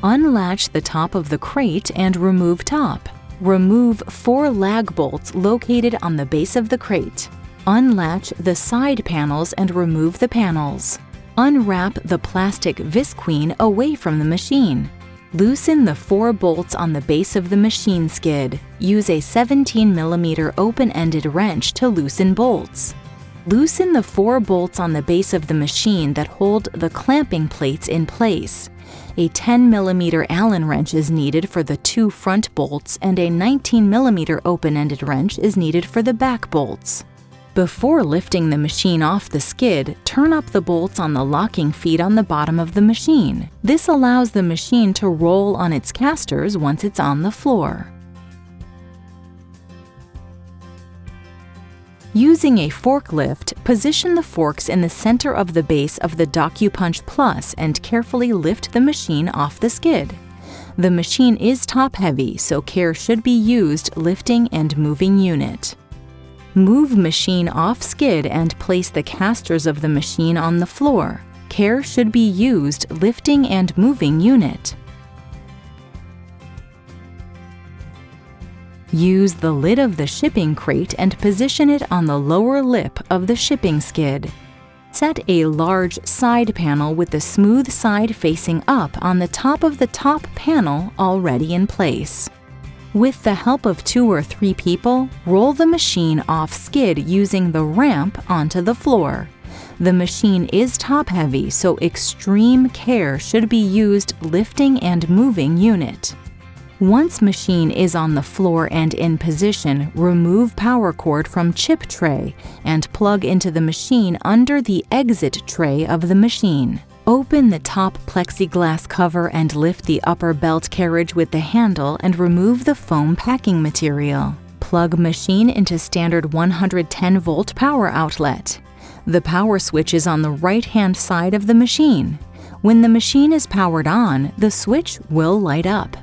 Unlatch the top of the crate and remove top. Remove 4 lag bolts located on the base of the crate. Unlatch the side panels and remove the panels. Unwrap the plastic visqueen away from the machine. Loosen the 4 bolts on the base of the machine skid. Use a 17 mm open-ended wrench to loosen bolts. Loosen the 4 bolts on the base of the machine that hold the clamping plates in place. A 10 mm Allen wrench is needed for the 2 front bolts, and a 19 mm open-ended wrench is needed for the back bolts. Before lifting the machine off the skid, turn up the bolts on the locking feet on the bottom of the machine. This allows the machine to roll on its casters once it's on the floor. Using a forklift, position the forks in the center of the base of the DocuPunch Plus and carefully lift the machine off the skid. The machine is top-heavy, so care should be used lifting and moving unit. Move machine off skid and place the casters of the machine on the floor. Care should be used lifting and moving unit. Use the lid of the shipping crate and position it on the lower lip of the shipping skid. Set a large side panel with the smooth side facing up on the top of the top panel already in place. With the help of 2 or 3 people, roll the machine off skid using the ramp onto the floor. The machine is top-heavy, so extreme care should be used lifting and moving unit. Once machine is on the floor and in position, remove power cord from chip tray and plug into the machine under the exit tray of the machine. Open the top plexiglass cover and lift the upper belt carriage with the handle and remove the foam packing material. Plug machine into standard 110-volt power outlet. The power switch is on the right-hand side of the machine. When the machine is powered on, the switch will light up.